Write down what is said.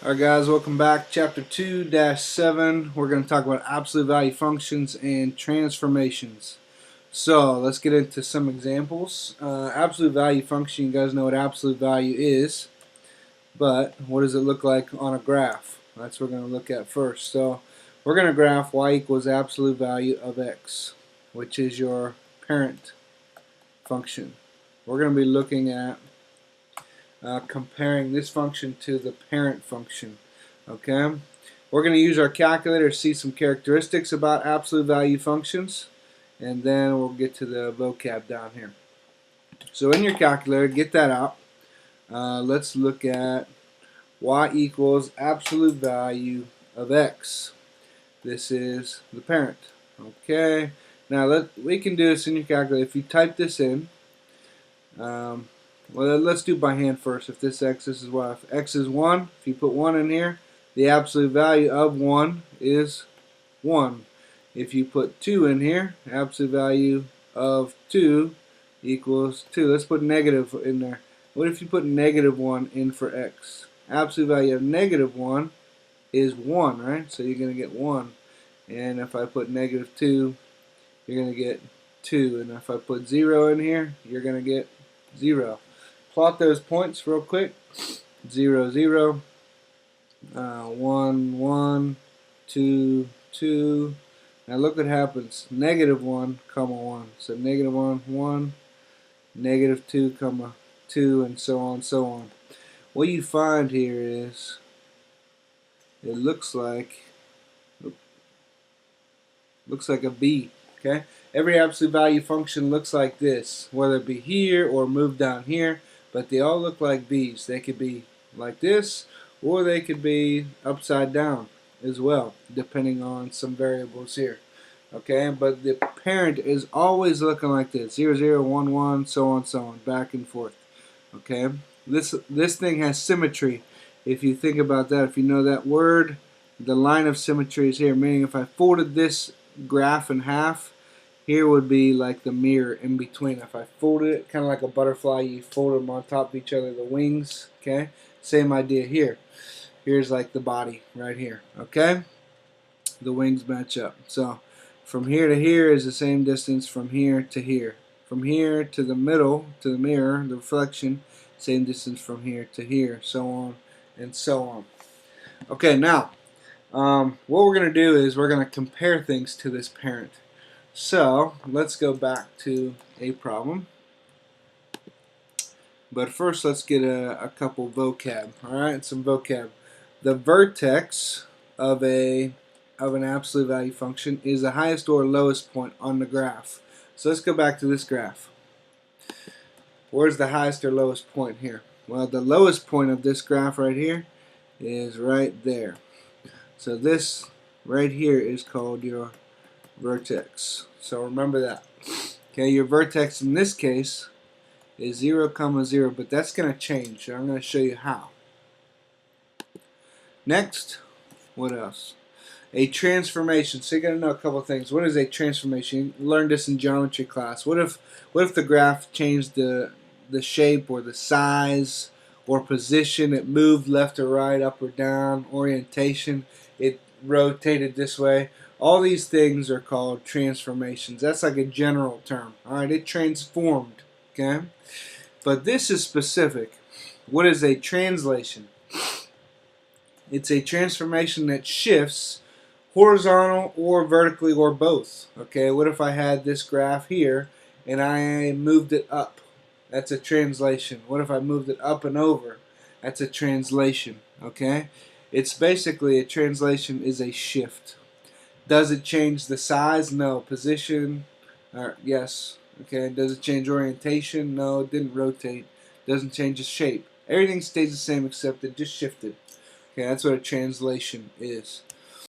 Alright guys, welcome back. Chapter 2-7. We're going to talk about absolute value functions and transformations. So let's get into some examples. Absolute value function, you guys know what absolute value is, but what does it look like on a graph? That's what we're going to look at first. So we're going to graph y equals absolute value of x, which is your parent function. We're going to be looking at comparing this function to the parent function. Okay, we're going to use our calculator to see some characteristics about absolute value functions, and then we'll get to the vocab down here. So in your calculator, get that out. Let's look at y equals absolute value of x. This is the parent. Okay, now we can do this in your calculator. If you type this in, well, let's do by hand first. If this is y. If x is 1, if you put 1 in here, the absolute value of 1 is 1. If you put 2 in here, absolute value of 2 equals 2. Let's put negative in there. What if you put negative 1 in for x? Absolute value of negative 1 is 1, right? So you're going to get 1. And if I put negative 2, you're going to get 2. And if I put 0 in here, you're going to get 0. Plot those points real quick. 0, 0, 1, 1, 2, 2. Now look what happens. Negative 1, comma 1. So negative 1, 1, negative 2, comma 2, and so on, so on. What you find here is it looks like a B. Okay? Every absolute value function looks like this, whether it be here or moved down here, but they all look like B's. They could be like this, or they could be upside down as well, depending on some variables here. Okay, but the parent is always looking like this: 0, 0, 1, 1, so on, back and forth. Okay, this thing has symmetry. If you think about that, if you know that word, the line of symmetry is here, meaning if I folded this graph in half, here would be like the mirror in between. If I folded it, kind of like a butterfly, you fold them on top of each other, the wings. Okay, same idea here. Here's like the body right here. Okay, the wings match up. So from here to here is the same distance from here to here. From here to the middle, to the mirror, the reflection, same distance from here to here, so on and so on. Okay, now what we're going to do is we're going to compare things to this parent. So let's go back to a problem. But first let's get a couple vocab. Alright, some vocab. The vertex of an absolute value function is the highest or lowest point on the graph. So let's go back to this graph. Where's the highest or lowest point here? Well, the lowest point of this graph right here is right there. So this right here is called your vertex. So remember that. Okay, your vertex in this case is 0, 0, but that's going to change. I'm going to show you how. Next, what else? A transformation. So you got to know a couple of things. What is a transformation? You learned this in geometry class. What if the graph changed the shape or the size or position? It moved left or right, up or down, orientation. It rotated this way. All these things are called transformations. That's like a general term. Alright, it transformed. Okay? But this is specific. What is a translation? It's a transformation that shifts horizontal or vertically or both. Okay, what if I had this graph here and I moved it up? That's a translation. What if I moved it up and over? That's a translation. Okay? It's basically a translation is a shift. Does it change the size? No. Position? Yes. Okay. Does it change orientation? No, it didn't rotate. Doesn't change the shape. Everything stays the same except it just shifted. Okay, that's what a translation is.